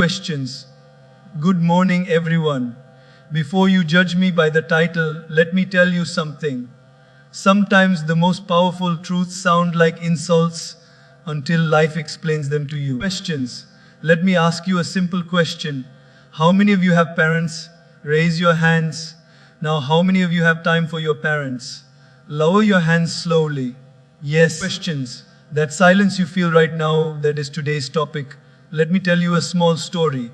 Questions. Good morning, everyone. Before you judge me by the title, let me tell you something. Sometimes the most powerful truths sound like insults until life explains them to you. Questions. Let me ask you a simple question. How many of you have parents? Raise your hands. Now, how many of you have time for your parents? Lower your hands slowly. Yes. Questions. That silence you feel right now, that is today's topic. Let me tell you a small story.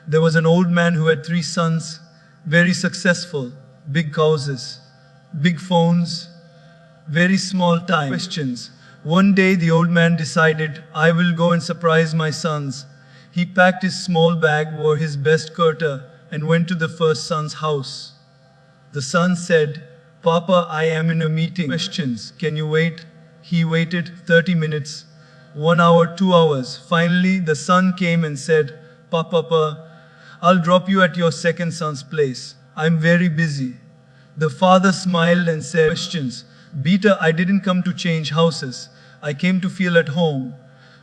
There was an old man who had 3 sons, very successful, big houses, big phones, very small time. Questions. One day the old man decided, I will go and surprise my sons. He packed his small bag, wore his best kurta, and went to the first son's house. The son said, Papa, I am in a meeting. Questions. Can you wait? He waited 30 minutes. 1 hour, 2 hours. Finally, the son came and said, Papa, I'll drop you at your second son's place. I'm very busy. The father smiled and said, Questions. Beta, I didn't come to change houses. I came to feel at home.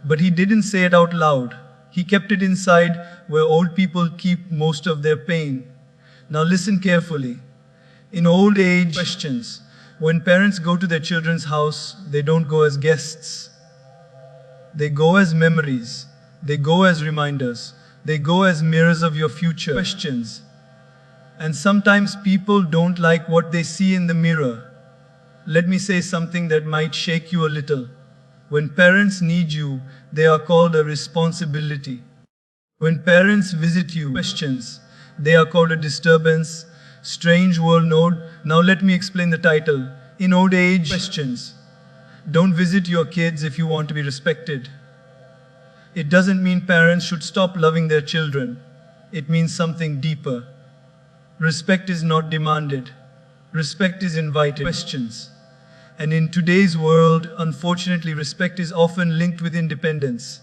But he didn't say it out loud. He kept it inside where old people keep most of their pain. Now listen carefully. In old age, questions. When parents go to their children's house, they don't go as guests. They go as memories. They go as reminders. They go as mirrors of your future. Questions. And sometimes people don't like what they see in the mirror. Let me say something that might shake you a little. When parents need you, they are called a responsibility. When parents visit you, questions, they are called a disturbance. Strange world node. Now let me explain the title. In old age, questions. Don't visit your kids if you want to be respected. It doesn't mean parents should stop loving their children. It means something deeper. Respect is not demanded. Respect is invited. Questions. And in today's world, unfortunately, respect is often linked with independence.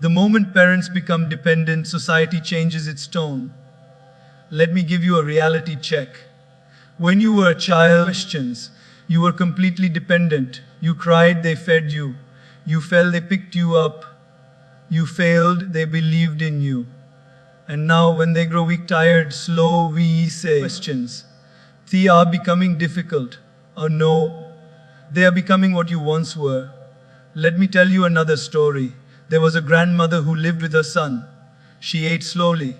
The moment parents become dependent, society changes its tone. Let me give you a reality check. When you were a child, questions, you were completely dependent. You cried, they fed you. You fell, they picked you up. You failed, they believed in you. And now when they grow weak, tired, slow, we say, questions. They are becoming difficult. Or no, they are becoming what you once were. Let me tell you another story. There was a grandmother who lived with her son. She ate slowly.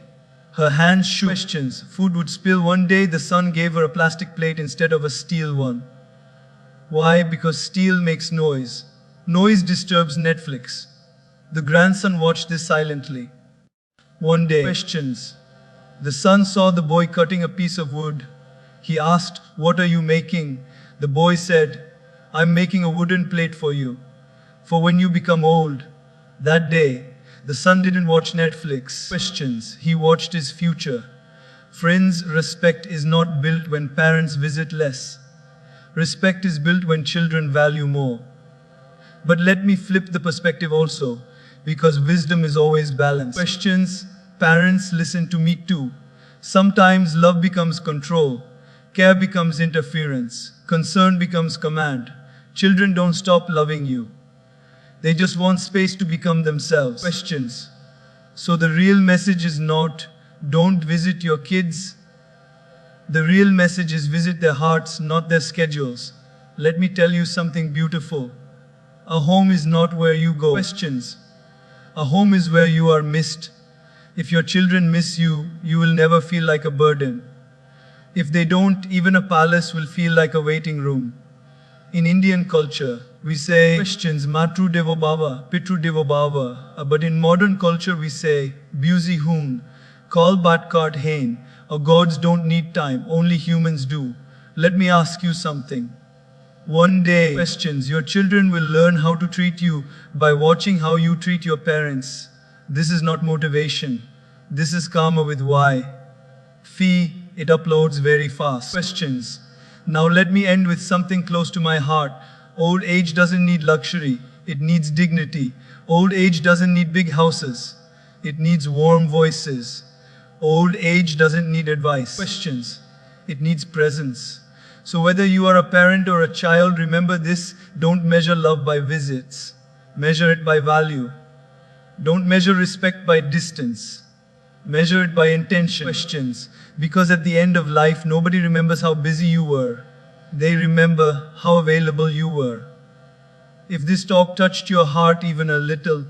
Her hands shook. Questions. Food would spill. One day the son gave her a plastic plate instead of a steel one. Why? Because steel makes noise. Noise disturbs Netflix. The grandson watched this silently. One day, questions. The son saw the boy cutting a piece of wood. He asked, What are you making? The boy said, I'm making a wooden plate for you. For when you become old. That day, the son didn't watch Netflix. Questions. He watched his future. Friends, respect is not built when parents visit less. Respect is built when children value more. But let me flip the perspective also, because wisdom is always balanced. Questions. Parents, listen to me too. Sometimes love becomes control. Care becomes interference. Concern becomes command. Children don't stop loving you. They just want space to become themselves. Questions. So the real message is not, don't visit your kids. The real message is visit their hearts, not their schedules. Let me tell you something beautiful. A home is not where you go. Questions. A home is where you are missed. If your children miss you, you will never feel like a burden. If they don't, even a palace will feel like a waiting room. In Indian culture, we say, questions, Matru Devo Bhava, Pitru Devo Bhava. But in modern culture, we say, Busi Hoon, Kal Bat Kart Hain. Our gods don't need time, only humans do. Let me ask you something. One day, questions, your children will learn how to treat you by watching how you treat your parents. This is not motivation. This is karma with Y. Fee, it uploads very fast. Questions. Now let me end with something close to my heart. Old age doesn't need luxury. It needs dignity. Old age doesn't need big houses. It needs warm voices. Old age doesn't need advice. Questions. It needs presence. So whether you are a parent or a child, remember this, don't measure love by visits. Measure it by value. Don't measure respect by distance. Measure it by intention. Questions. Because at the end of life, nobody remembers how busy you were. They remember how available you were. If this talk touched your heart even a little,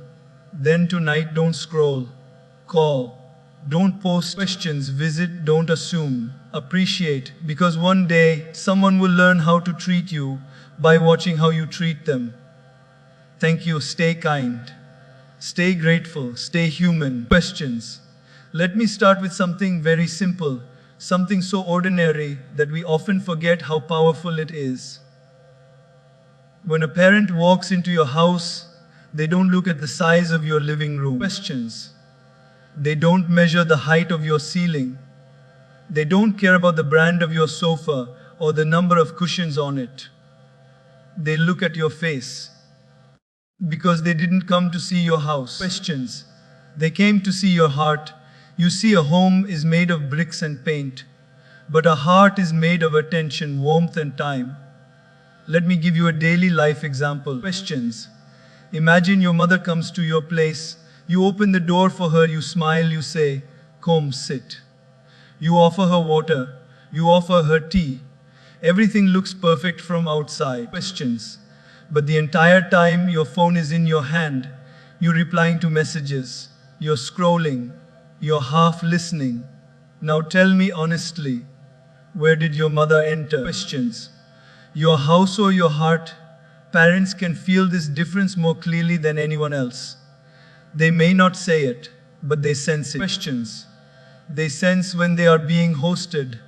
then tonight don't scroll. Call. Don't post questions. Visit. Don't assume. Appreciate. Because one day, someone will learn how to treat you by watching how you treat them. Thank you. Stay kind. Stay grateful. Stay human. Questions. Let me start with something very simple, something so ordinary that we often forget how powerful it is. When a parent walks into your house, they don't look at the size of your living room. Questions. They don't measure the height of your ceiling. They don't care about the brand of your sofa or the number of cushions on it. They look at your face. Because they didn't come to see your house. Questions. They came to see your heart. You see, a home is made of bricks and paint, but a heart is made of attention, warmth, and time. Let me give you a daily life example. Questions. Imagine your mother comes to your place. You open the door for her, you smile, you say, "Come, sit." You offer her water. You offer her tea. Everything looks perfect from outside. Questions. But the entire time your phone is in your hand, you're replying to messages, you're scrolling, you're half listening. Now tell me honestly, where did your mother enter? Questions. Your house or your heart? Parents can feel this difference more clearly than anyone else. They may not say it, but they sense it. Questions. They sense when they are being hosted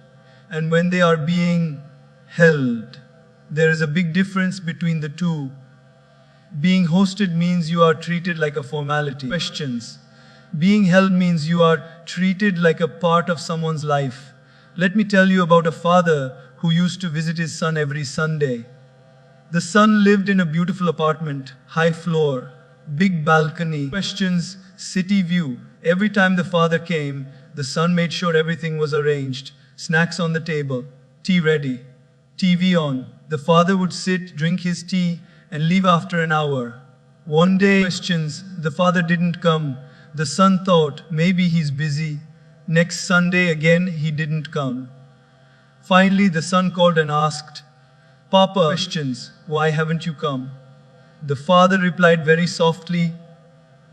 and when they are being held. There is a big difference between the two. Being hosted means you are treated like a formality. Questions. Being held means you are treated like a part of someone's life. Let me tell you about a father who used to visit his son every Sunday. The son lived in a beautiful apartment, high floor, big balcony. Questions. City view. Every time the father came, the son made sure everything was arranged. Snacks on the table, tea ready, TV on. The father would sit, drink his tea, and leave after an hour. One day, questions, the father didn't come. The son thought, maybe he's busy. Next Sunday again, he didn't come. Finally, the son called and asked, "Papa," questions, "why haven't you come?" The father replied very softly,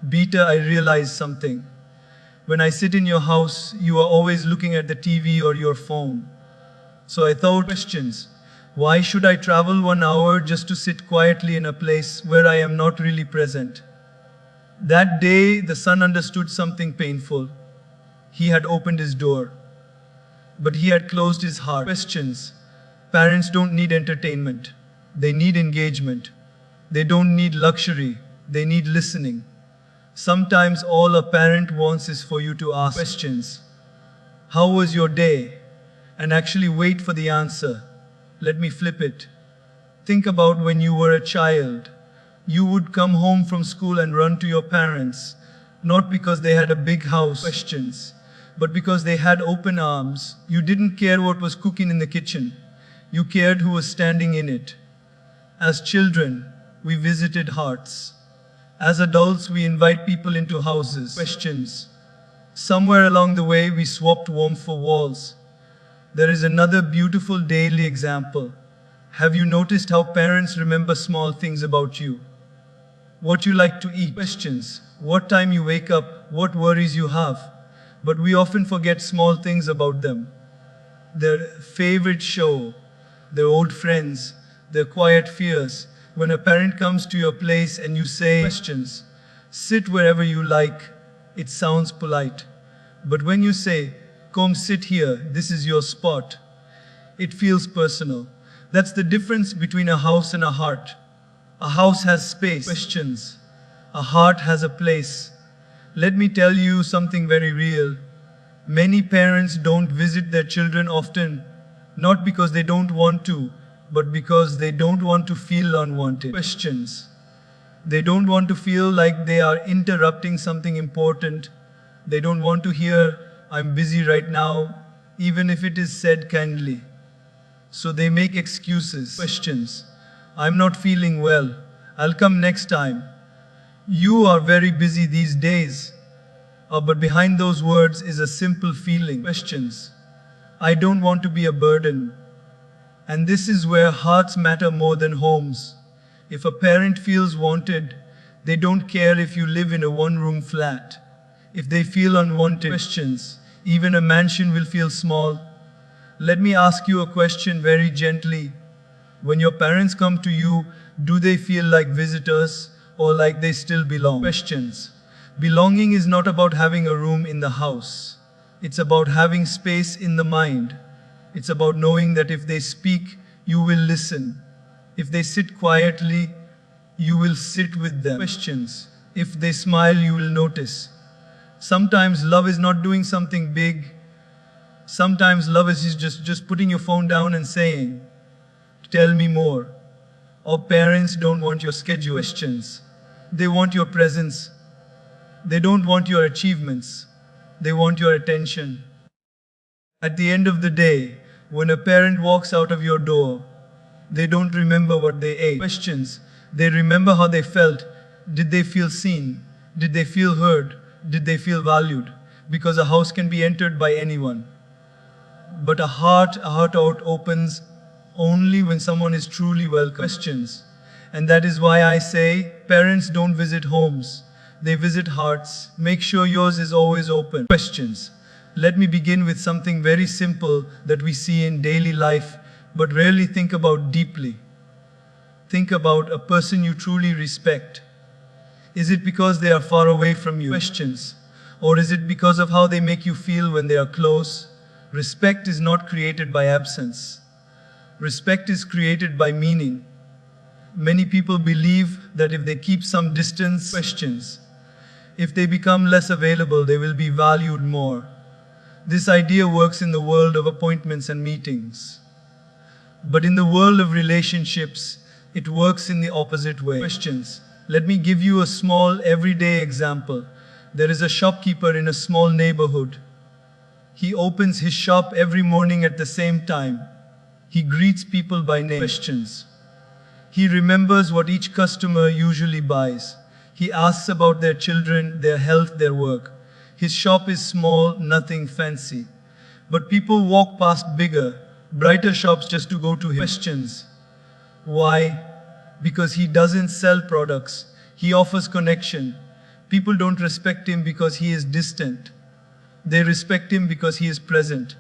"Beta, I realized something. When I sit in your house, you are always looking at the TV or your phone. So I thought, questions, why should I travel 1 hour just to sit quietly in a place where I am not really present?" That day, the son understood something painful. He had opened his door, but he had closed his heart. Questions. Parents don't need entertainment. They need engagement. They don't need luxury. They need listening. Sometimes all a parent wants is for you to ask questions. How was your day? And actually wait for the answer. Let me flip it. Think about when you were a child. You would come home from school and run to your parents, not because they had a big house, questions, but because they had open arms. You didn't care what was cooking in the kitchen. You cared who was standing in it. As children, we visited hearts. As adults, we invite people into houses, questions. Somewhere along the way, we swapped warmth for walls. There is another beautiful daily example. Have you noticed how parents remember small things about you? What you like to eat, questions, what time you wake up, what worries you have. But we often forget small things about them. Their favorite show, their old friends, their quiet fears. When a parent comes to your place and you say, questions, sit wherever you like, it sounds polite. But when you say, "Come sit here, this is your spot," it feels personal. That's the difference between a house and a heart. A house has space, questions. A heart has a place. Let me tell you something very real. Many parents don't visit their children often, not because they don't want to, but because they don't want to feel unwanted. Questions. They don't want to feel like they are interrupting something important. They don't want to hear, "I'm busy right now," even if it is said kindly. So they make excuses. Questions. "I'm not feeling well. I'll come next time." You are very busy these days. But behind those words is a simple feeling. Questions. I don't want to be a burden. And this is where hearts matter more than homes. If a parent feels wanted, they don't care if you live in a one-room flat. If they feel unwanted, questions, even a mansion will feel small. Let me ask you a question very gently. When your parents come to you, do they feel like visitors or like they still belong? Questions. Belonging is not about having a room in the house. It's about having space in the mind. It's about knowing that if they speak, you will listen. If they sit quietly, you will sit with them. Questions. If they smile, you will notice. Sometimes love is not doing something big. Sometimes love is just putting your phone down and saying, tell me more. Or parents don't want your schedule. Questions. They want your presence. They don't want your achievements. They want your attention. At the end of the day, when a parent walks out of your door, they don't remember what they ate. Questions. They remember how they felt. Did they feel seen? Did they feel heard? Did they feel valued? Because a house can be entered by anyone. But a heart out opens only when someone is truly welcome. Questions. And that is why I say, parents don't visit homes. They visit hearts. Make sure yours is always open. Questions. Let me begin with something very simple that we see in daily life, but rarely think about deeply. Think about a person you truly respect. Is it because they are far away from you? Questions. Or is it because of how they make you feel when they are close? Respect is not created by absence. Respect is created by meaning. Many people believe that if they keep some distance, questions. If they become less available, they will be valued more. This idea works in the world of appointments and meetings. But in the world of relationships, it works in the opposite way. Questions. Let me give you a small everyday example. There is a shopkeeper in a small neighborhood. He opens his shop every morning at the same time. He greets people by name. Questions. He remembers what each customer usually buys. He asks about their children, their health, their work. His shop is small, nothing fancy. But people walk past bigger, brighter shops just to go to him. Questions. Why? Because he doesn't sell products. He offers connection. People don't respect him because he is distant. They respect him because he is present.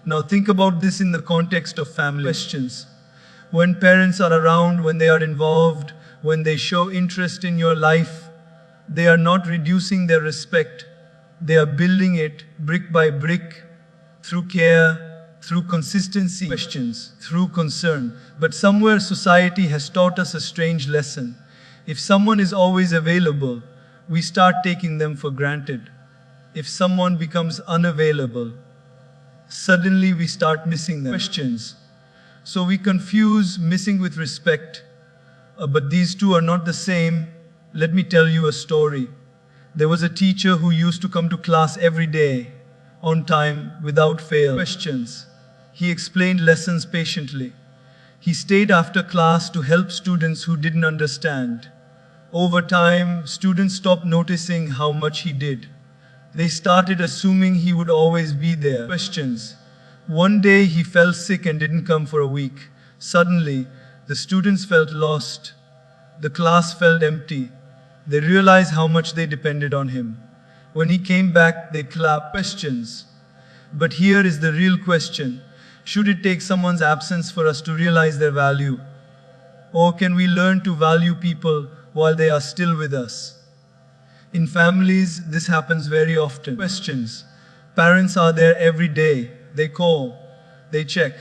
Now think about this in the context of family. Questions. When parents are around, when they are involved, when they show interest in your life, they are not reducing their respect. They are building it brick by brick, through care, through consistency, questions, through concern. But somewhere society has taught us a strange lesson. If someone is always available, we start taking them for granted. If someone becomes unavailable, suddenly we start missing them. Questions. So we confuse missing with respect. But these two are not the same. Let me tell you a story. There was a teacher who used to come to class every day, on time, without fail. Questions. He explained lessons patiently. He stayed after class to help students who didn't understand. Over time, students stopped noticing how much he did. They started assuming he would always be there. Questions. One day he fell sick and didn't come for a week. Suddenly, the students felt lost. The class felt empty. They realized how much they depended on him. When he came back, they clapped. Questions. But here is the real question. Should it take someone's absence for us to realize their value? Or can we learn to value people while they are still with us? In families, this happens very often. Questions. Parents are there every day. They call, they check,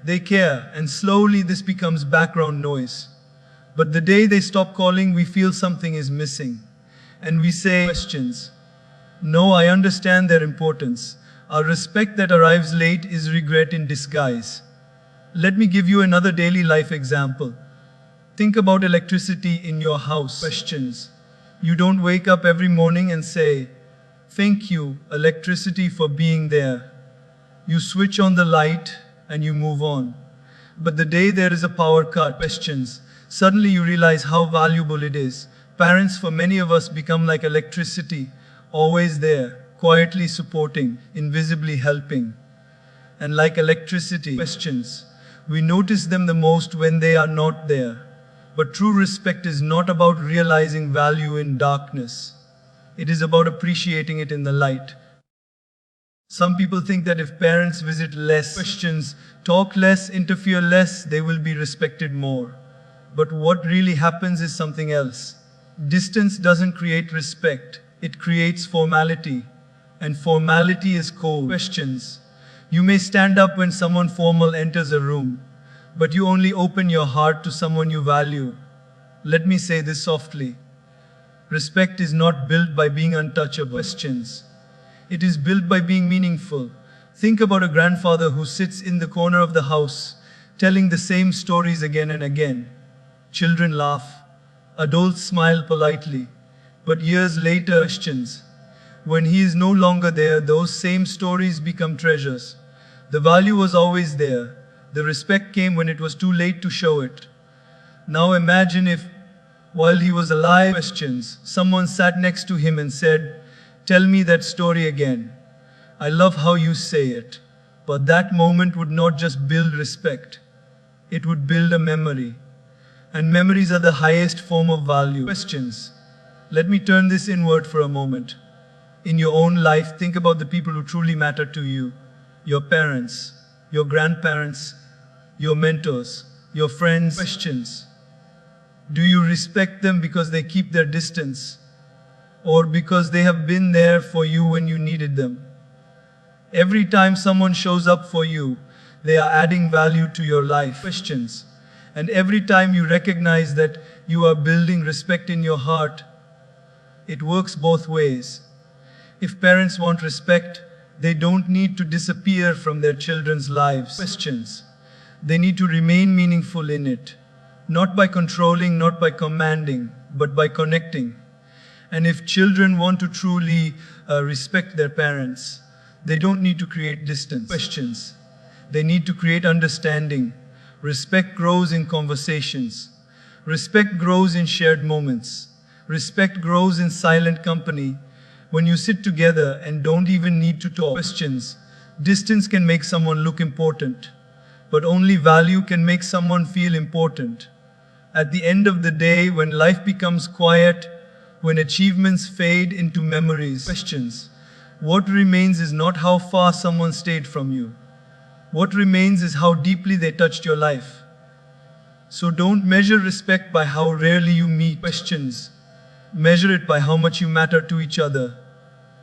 they care, and slowly this becomes background noise. But the day they stop calling, we feel something is missing. And we say, questions. No, I understand their importance. Our respect that arrives late is regret in disguise. Let me give you another daily life example. Think about electricity in your house. Questions. You don't wake up every morning and say, thank you, electricity, for being there. You switch on the light and you move on. But the day there is a power cut, questions, suddenly you realize how valuable it is. Parents, for many of us, become like electricity, always there, quietly supporting, invisibly helping. And like electricity, questions, we notice them the most when they are not there. But true respect is not about realizing value in darkness. It is about appreciating it in the light. Some people think that if parents visit less, questions, talk less, interfere less, they will be respected more. But what really happens is something else. Distance doesn't create respect, it creates formality. And formality is cold. Questions. You may stand up when someone formal enters a room, but you only open your heart to someone you value. Let me say this softly. Respect is not built by being untouchable. Questions. It is built by being meaningful. Think about a grandfather who sits in the corner of the house, telling the same stories again and again. Children laugh. Adults smile politely. But years later, questions. When he is no longer there, those same stories become treasures. The value was always there. The respect came when it was too late to show it. Now imagine if, while he was alive, questions, someone sat next to him and said, "Tell me that story again. I love how you say it." But that moment would not just build respect. It would build a memory. And memories are the highest form of value. Questions. Let me turn this inward for a moment. In your own life, think about the people who truly matter to you. Your parents, your grandparents, your mentors, your friends. Questions. Do you respect them because they keep their distance? Or because they have been there for you when you needed them? Every time someone shows up for you, they are adding value to your life. Questions. And every time you recognize that you are building respect in your heart, it works both ways. If parents want respect, they don't need to disappear from their children's lives. Questions. They need to remain meaningful in it. Not by controlling, not by commanding, but by connecting. And if children want to truly respect their parents, they don't need to create distance. Questions. They need to create understanding. Respect grows in conversations. Respect grows in shared moments. Respect grows in silent company. When you sit together and don't even need to talk. Questions. Distance can make someone look important, but only value can make someone feel important. At the end of the day, when life becomes quiet, when achievements fade into memories, questions, what remains is not how far someone stayed from you. What remains is how deeply they touched your life. So don't measure respect by how rarely you meet. Questions. Measure it by how much you matter to each other.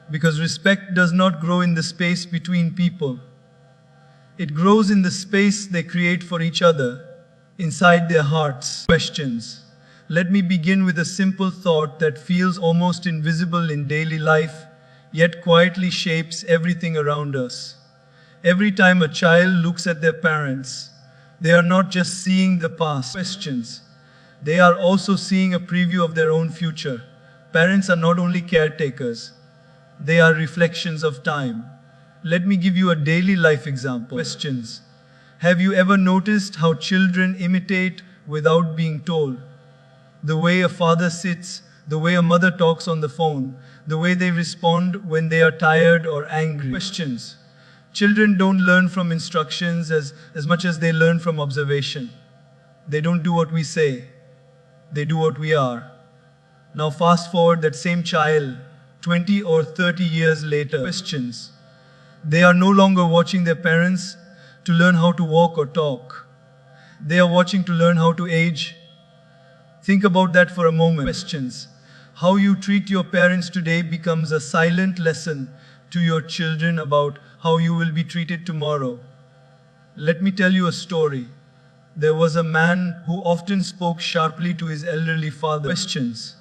Because respect does not grow in the space between people. It grows in the space they create for each other, inside their hearts. Questions. Let me begin with a simple thought that feels almost invisible in daily life, yet quietly shapes everything around us. Every time a child looks at their parents, they are not just seeing the past. Questions. They are also seeing a preview of their own future. Parents are not only caretakers, they are reflections of time. Let me give you a daily life example. Questions. Have you ever noticed how children imitate without being told? The way a father sits, the way a mother talks on the phone, the way they respond when they are tired or angry. Questions. Children don't learn from instructions as much as they learn from observation. They don't do what we say, they do what we are. Now fast forward that same child, 20 or 30 years later. Questions. They are no longer watching their parents to learn how to walk or talk. They are watching to learn how to age. Think about that for a moment. Questions. How you treat your parents today becomes a silent lesson to your children about how you will be treated tomorrow. Let me tell you a story. There was a man who often spoke sharply to his elderly father. Questions.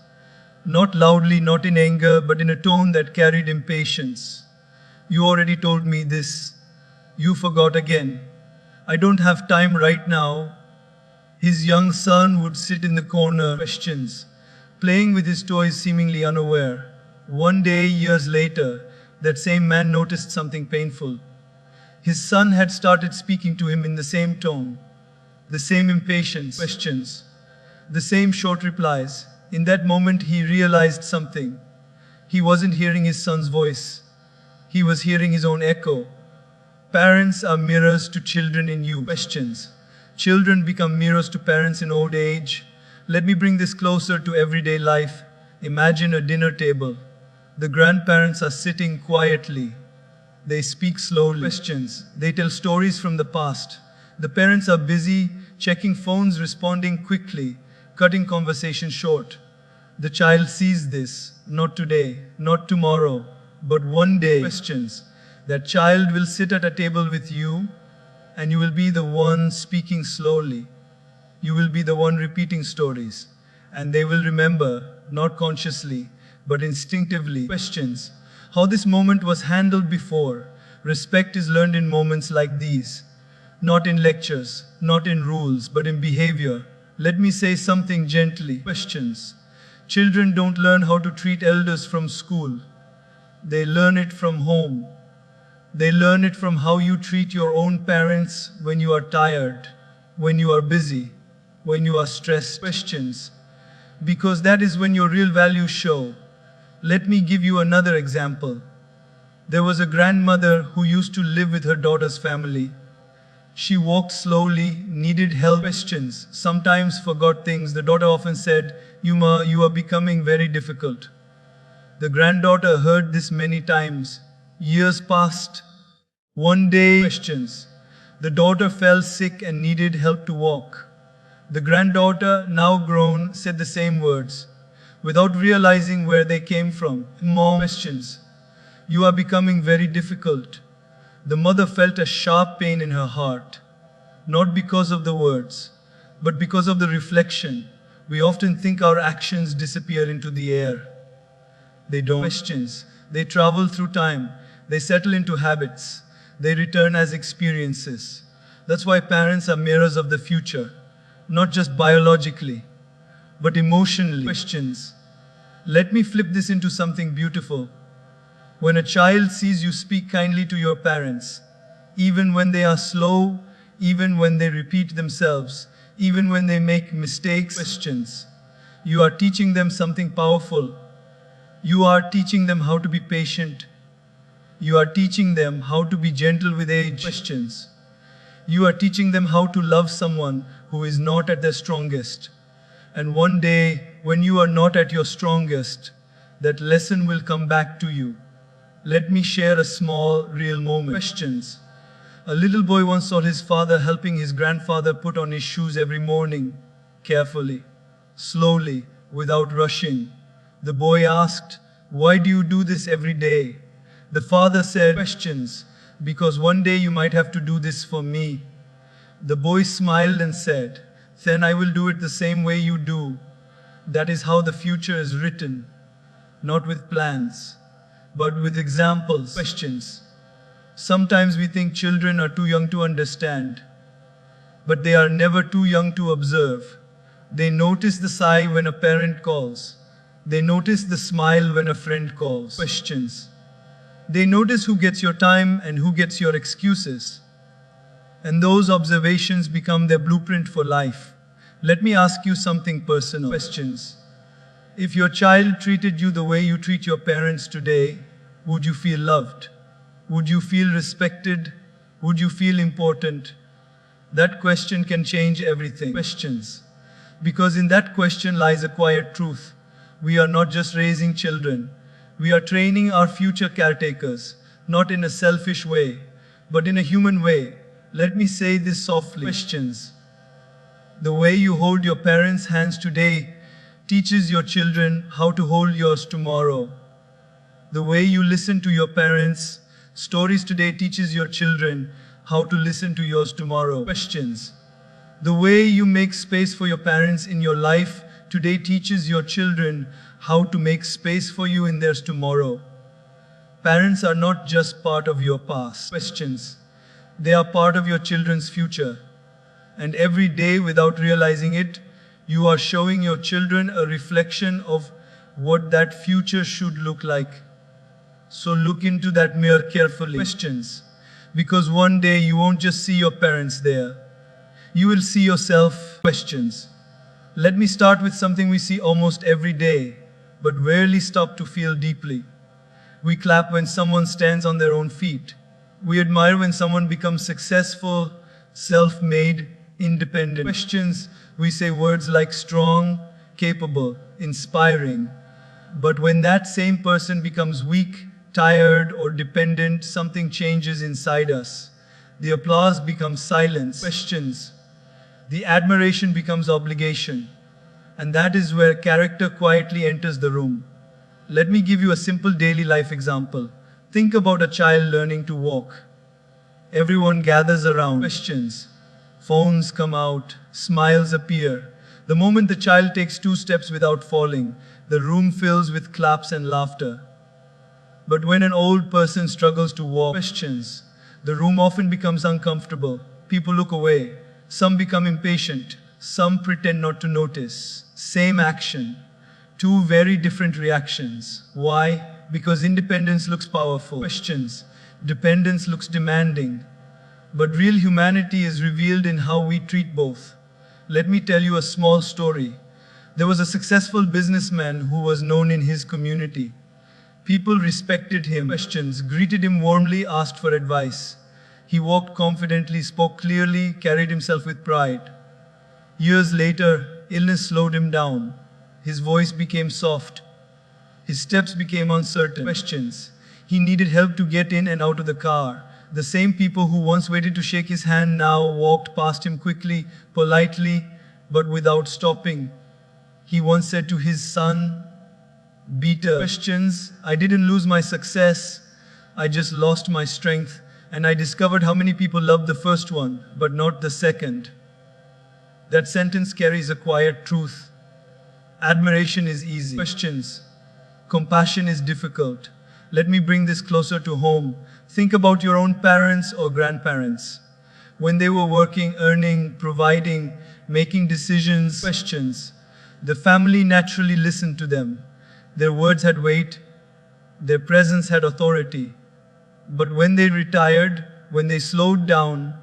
Not loudly, not in anger, but in a tone that carried impatience. You already told me this. You forgot again. I don't have time right now. His young son would sit in the corner. Questions. Playing with his toys, seemingly unaware. One day, years later, that same man noticed something painful. His son had started speaking to him in the same tone, the same impatience. Questions. The same short replies. In that moment, he realized something. He wasn't hearing his son's voice. He was hearing his own echo. Parents are mirrors to children in youth. Questions. Children become mirrors to parents in old age. Let me bring this closer to everyday life. Imagine a dinner table. The grandparents are sitting quietly. They speak slowly. Questions. They tell stories from the past. The parents are busy, checking phones, responding quickly, cutting conversation short. The child sees this, not today, not tomorrow, but one day. Questions. That child will sit at a table with you, and you will be the one speaking slowly. You will be the one repeating stories, and they will remember, not consciously, but instinctively. Questions. How this moment was handled before. Respect is learned in moments like these. Not in lectures, not in rules, but in behavior. Let me say something gently. Questions. Children don't learn how to treat elders from school. They learn it from home. They learn it from how you treat your own parents when you are tired, when you are busy, when you are stressed. Questions. Because that is when your real values show. Let me give you another example. There was a grandmother who used to live with her daughter's family. She walked slowly, needed help. Questions. Sometimes forgot things. The daughter often said, "Yuma, you are becoming very difficult." The granddaughter heard this many times. Years passed. One day, questions. The daughter fell sick and needed help to walk. The granddaughter, now grown, said the same words, without realizing where they came from. Mom, questions. You are becoming very difficult. The mother felt a sharp pain in her heart, not because of the words, but because of the reflection. We often think our actions disappear into the air. They don't. Questions. They travel through time. They settle into habits. They return as experiences. That's why parents are mirrors of the future, not just biologically, but emotionally. Questions. Let me flip this into something beautiful. When a child sees you speak kindly to your parents, even when they are slow, even when they repeat themselves, even when they make mistakes. Questions. You are teaching them something powerful. You are teaching them how to be patient. You are teaching them how to be gentle with age. Questions. You are teaching them how to love someone who is not at their strongest. And one day, when you are not at your strongest, that lesson will come back to you. Let me share a small, real moment. Questions. A little boy once saw his father helping his grandfather put on his shoes every morning, carefully, slowly, without rushing. The boy asked, "Why do you do this every day?" The father said, "Questions, because one day you might have to do this for me." The boy smiled and said, "Then I will do it the same way you do." That is how the future is written, not with plans, but with examples. Questions. Sometimes we think children are too young to understand, but they are never too young to observe. They notice the sigh when a parent calls. They notice the smile when a friend calls. Questions. They notice who gets your time and who gets your excuses. And those observations become their blueprint for life. Let me ask you something personal. Questions. If your child treated you the way you treat your parents today, would you feel loved? Would you feel respected? Would you feel important? That question can change everything. Questions. Because in that question lies a quiet truth. We are not just raising children. We are training our future caretakers, not in a selfish way, but in a human way. Let me say this softly. Questions. The way you hold your parents' hands today teaches your children how to hold yours tomorrow. The way you listen to your parents' stories today teaches your children how to listen to yours tomorrow. Questions. The way you make space for your parents in your life today teaches your children how to make space for you in theirs tomorrow. Parents are not just part of your past. Questions. They are part of your children's future. And every day, without realizing it, you are showing your children a reflection of what that future should look like. So look into that mirror carefully. Questions. Because one day you won't just see your parents there. You will see yourself. Questions. Let me start with something we see almost every day, but rarely stop to feel deeply. We clap when someone stands on their own feet. We admire when someone becomes successful, self-made, independent. Questions, we say words like strong, capable, inspiring. But when that same person becomes weak, tired, or dependent, something changes inside us. The applause becomes silence. Questions. The admiration becomes obligation. And that is where character quietly enters the room. Let me give you a simple daily life example. Think about a child learning to walk. Everyone gathers around. Questions. Phones come out. Smiles appear. The moment the child takes 2 steps without falling, the room fills with claps and laughter. But when an old person struggles to walk, questions, the room often becomes uncomfortable. People look away. Some become impatient. Some pretend not to notice. Same action. 2 very different reactions. Why? Because independence looks powerful. Questions. Dependence looks demanding. But real humanity is revealed in how we treat both. Let me tell you a small story. There was a successful businessman who was known in his community. People respected him. Questions, greeted him warmly, asked for advice. He walked confidently, spoke clearly, carried himself with pride. Years later, illness slowed him down. His voice became soft. His steps became uncertain. Questions. He needed help to get in and out of the car. The same people who once waited to shake his hand now walked past him quickly, politely, but without stopping. He once said to his son, Beater. Questions. I didn't lose my success. I just lost my strength. And I discovered how many people loved the first one, but not the second. That sentence carries a quiet truth. Admiration is easy. Questions. Compassion is difficult. Let me bring this closer to home. Think about your own parents or grandparents. When they were working, earning, providing, making decisions, questions, the family naturally listened to them. Their words had weight. Their presence had authority. But when they retired, when they slowed down,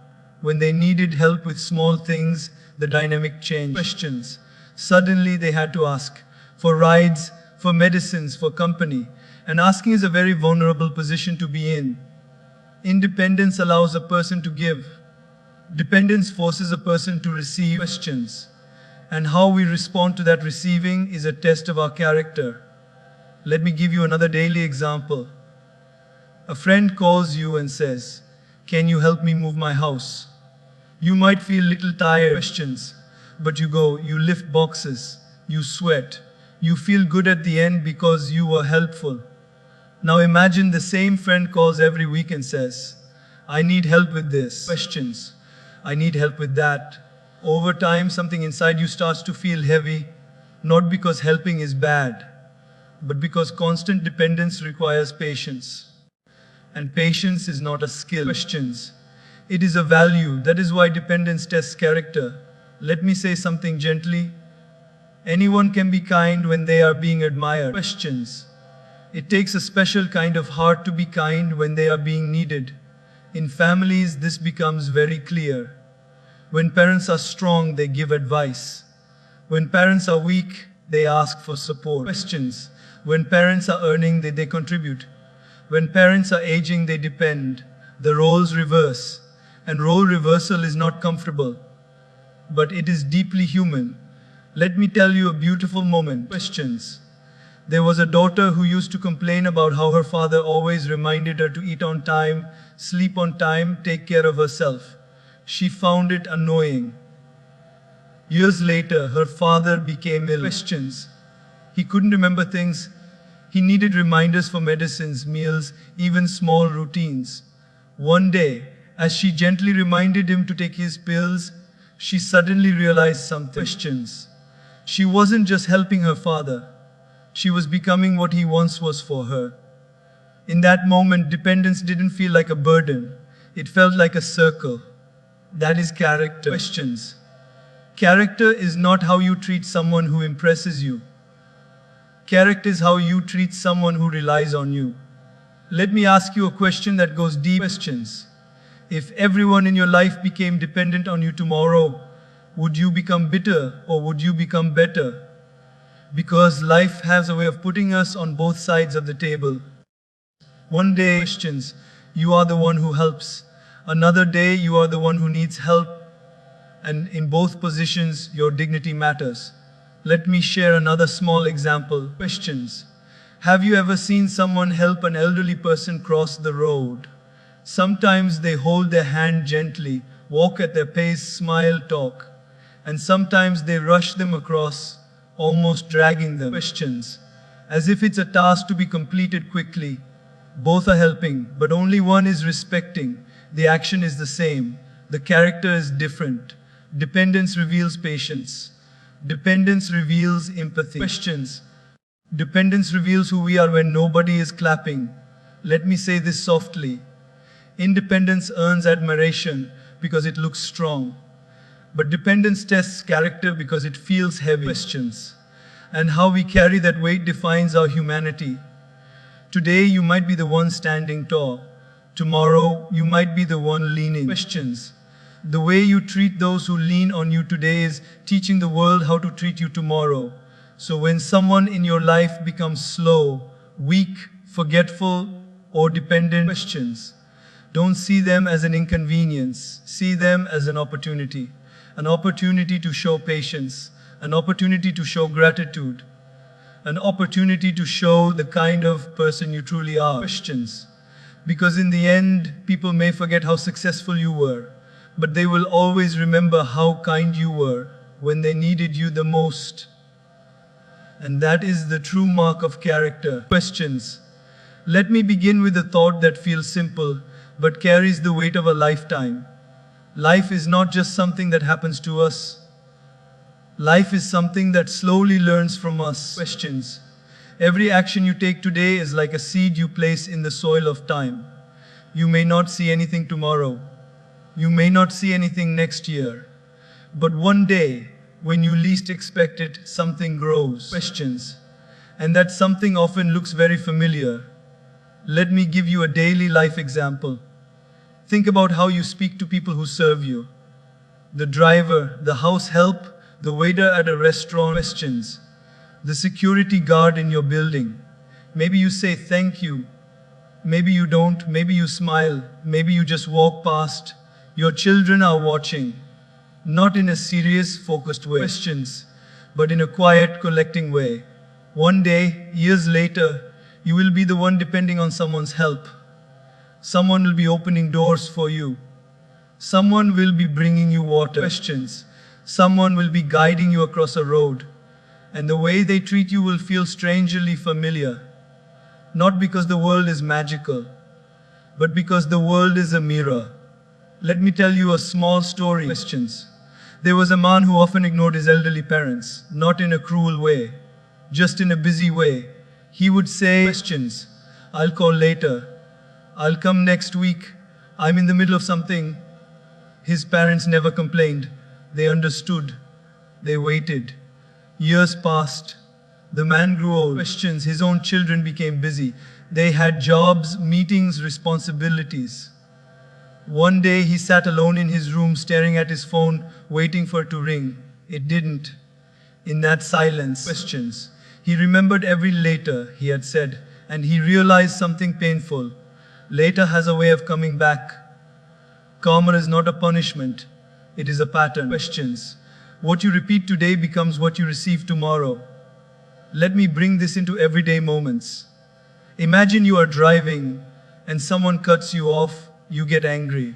when they needed help with small things, the dynamic changed. Questions. Suddenly they had to ask for rides, for medicines, for company. And asking is a very vulnerable position to be in. Independence allows a person to give. Dependence forces a person to receive. Questions. And how we respond to that receiving is a test of our character. Let me give you another daily example. A friend calls you and says, Can you help me move my house? You might feel a little tired. Questions. But you go, you lift boxes, you sweat. You feel good at the end because you were helpful. Now imagine the same friend calls every week and says, I need help with this. Questions. I need help with that. Over time, something inside you starts to feel heavy, not because helping is bad, but because constant dependence requires patience. And patience is not a skill. Questions. It is a value. That is why dependence tests character. Let me say something gently. Anyone can be kind when they are being admired. Questions. It takes a special kind of heart to be kind when they are being needed. In families, this becomes very clear. When parents are strong, they give advice. When parents are weak, they ask for support. Questions. When parents are earning, they contribute. When parents are aging, they depend. The roles reverse. And role reversal is not comfortable, but it is deeply human. Let me tell you a beautiful moment. Questions. There was a daughter who used to complain about how her father always reminded her to eat on time, sleep on time, take care of herself. She found it annoying. Years later, her father became ill. Questions. He couldn't remember things. He needed reminders for medicines, meals, even small routines. One day, as she gently reminded him to take his pills, she suddenly realized something. Questions. She wasn't just helping her father. She was becoming what he once was for her. In that moment, dependence didn't feel like a burden. It felt like a circle. That is character. Questions. Character is not how you treat someone who impresses you. Character is how you treat someone who relies on you. Let me ask you a question that goes deep. Questions. If everyone in your life became dependent on you tomorrow, Would you become bitter or would you become better? Because life has a way of putting us on both sides of the table. One day, Christians, you are the one who helps. Another day, you are the one who needs help. And in both positions, your dignity matters. Let me share another small example. Questions. Have you ever seen someone help an elderly person cross the road? Sometimes they hold their hand gently, walk at their pace, smile, talk. And sometimes they rush them across, almost dragging them. Questions. As if it's a task to be completed quickly. Both are helping, but only one is respecting. The action is the same. The character is different. Dependence reveals patience. Dependence reveals empathy. Questions. Dependence reveals who we are when nobody is clapping. Let me say this softly. Independence earns admiration because it looks strong. But dependence tests character because it feels heavy. Questions. And how we carry that weight defines our humanity. Today you might be the one standing tall. Tomorrow you might be the one leaning. Questions. The way you treat those who lean on you today is teaching the world how to treat you tomorrow. So when someone in your life becomes slow, weak, forgetful, or dependent, questions. Don't see them as an inconvenience. See them as an opportunity. An opportunity to show patience. An opportunity to show gratitude. An opportunity to show the kind of person you truly are. Questions. Because in the end, people may forget how successful you were, but they will always remember how kind you were when they needed you the most. And that is the true mark of character. Questions. Let me begin with a thought that feels simple, but carries the weight of a lifetime. Life is not just something that happens to us. Life is something that slowly learns from us. Questions. Every action you take today is like a seed you place in the soil of time. You may not see anything tomorrow. You may not see anything next year. But one day, when you least expect it, something grows. Questions. And that something often looks very familiar. Let me give you a daily life example. Think about how you speak to people who serve you. The driver, the house help, the waiter at a restaurant. Questions. The security guard in your building. Maybe you say thank you. Maybe you don't. Maybe you smile. Maybe you just walk past. Your children are watching. Not in a serious, focused way. Questions. But in a quiet, collecting way. One day, years later, you will be the one depending on someone's help. Someone will be opening doors for you. Someone will be bringing you water. Questions. Someone will be guiding you across a road. And the way they treat you will feel strangely familiar. Not because the world is magical, but because the world is a mirror. Let me tell you a small story. Questions. There was a man who often ignored his elderly parents, not in a cruel way, just in a busy way. He would say, questions. I'll call later. I'll come next week. I'm in the middle of something. His parents never complained. They understood. They waited. Years passed. The man grew old. Questions. His own children became busy. They had jobs, meetings, responsibilities. One day he sat alone in his room staring at his phone, waiting for it to ring. It didn't. In that silence, questions. He remembered every later he had said, and he realized something painful. Later has a way of coming back. Karma is not a punishment. It is a pattern. Questions. What you repeat today becomes what you receive tomorrow. Let me bring this into everyday moments. Imagine you are driving and someone cuts you off. You get angry.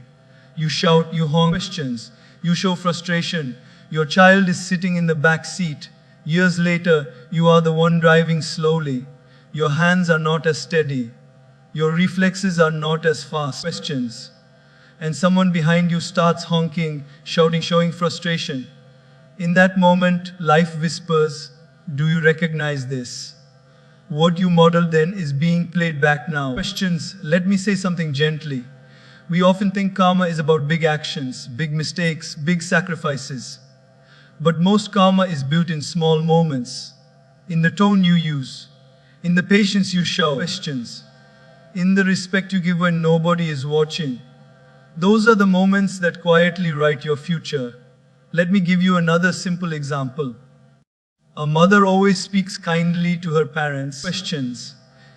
You shout, you honk. Questions. You show frustration. Your child is sitting in the back seat. Years later, you are the one driving slowly. Your hands are not as steady. Your reflexes are not as fast. Questions. And someone behind you starts honking, shouting, showing frustration. In that moment, life whispers, do you recognize this? What you modeled then is being played back now. Questions. Let me say something gently. We often think karma is about big actions, big mistakes, big sacrifices. But most karma is built in small moments, in the tone you use, in the patience you show. Questions. In the respect you give when nobody is watching. Those are the moments that quietly write your future. Let me give you another simple example. A mother always speaks kindly to her parents. Questions.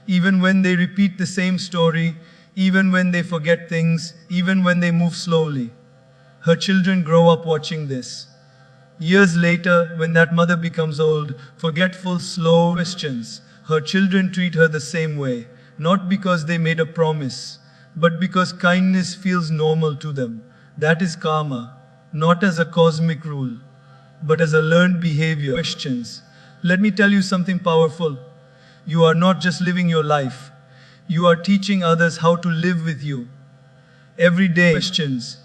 Even when they repeat the same story, even when they forget things, even when they move slowly. Her children grow up watching this. Years later, when that mother becomes old, forgetful, slow, questions, her children treat her the same way, not because they made a promise, but because kindness feels normal to them. That is karma, not as a cosmic rule, but as a learned behavior. Questions. Let me tell you something powerful. You are not just living your life, you are teaching others how to live with you. Every day. Questions.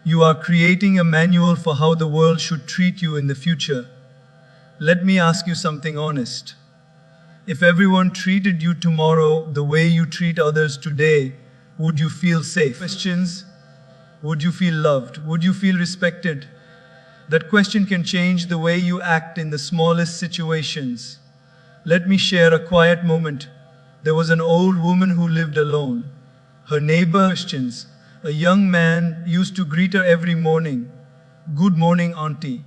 You are creating a manual for how the world should treat you in the future. Let me ask you something honest. If everyone treated you tomorrow the way you treat others today, would you feel safe? Questions. Would you feel loved? Would you feel respected? That question can change the way you act in the smallest situations. Let me share a quiet moment. There was an old woman who lived alone. Her neighbor, questions. A young man used to greet her every morning. Good morning, auntie.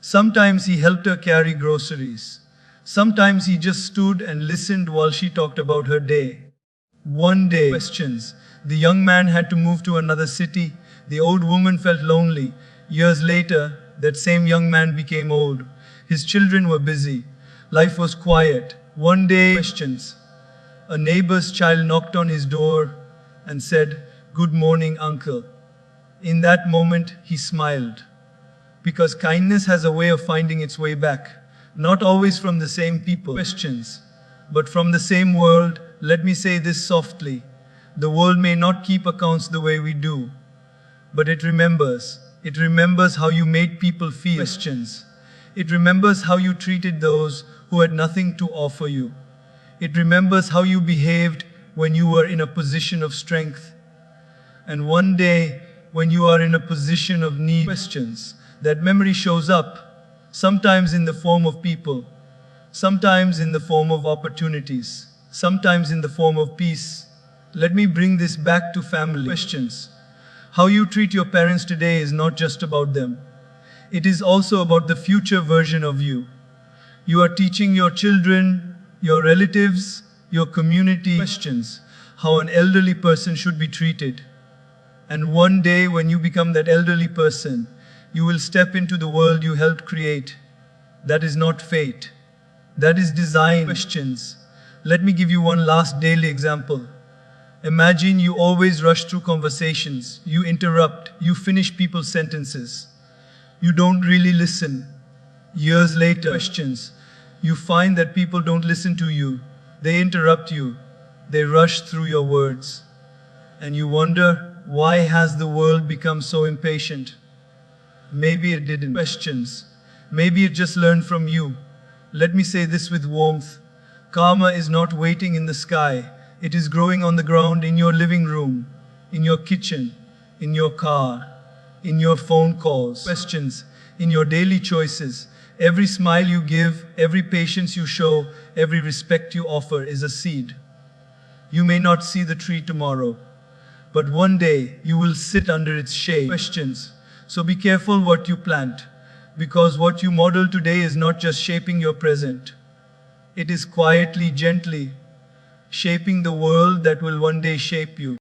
Sometimes he helped her carry groceries. Sometimes he just stood and listened while she talked about her day. One day, questions. The young man had to move to another city. The old woman felt lonely. Years later, that same young man became old. His children were busy. Life was quiet. One day, questions. A neighbor's child knocked on his door and said, "Good morning, uncle." In that moment, he smiled. Because kindness has a way of finding its way back. Not always from the same people, questions, but from the same world. Let me say this softly. The world may not keep accounts the way we do, but it remembers. It remembers how you made people feel. Questions. It remembers how you treated those who had nothing to offer you. It remembers how you behaved when you were in a position of strength. And one day, when you are in a position of need, questions, that memory shows up, sometimes in the form of people, sometimes in the form of opportunities, sometimes in the form of peace. Let me bring this back to family. Questions. How you treat your parents today is not just about them. It is also about the future version of you. You are teaching your children, your relatives, your community, questions, how an elderly person should be treated. And one day when you become that elderly person, you will step into the world you helped create. That is not fate. That is design. Questions. Let me give you one last daily example. Imagine you always rush through conversations. You interrupt. You finish people's sentences. You don't really listen. Years later, questions. You find that people don't listen to you. They interrupt you. They rush through your words. And you wonder, why has the world become so impatient? Maybe it didn't. Questions. Maybe it just learned from you. Let me say this with warmth. Karma is not waiting in the sky. It is growing on the ground in your living room, in your kitchen, in your car, in your phone calls. Questions. In your daily choices. Every smile you give, every patience you show, every respect you offer is a seed. You may not see the tree tomorrow, but one day you will sit under its shade. Questions. So be careful what you plant, because what you model today is not just shaping your present. It is quietly, gently, shaping the world that will one day shape you.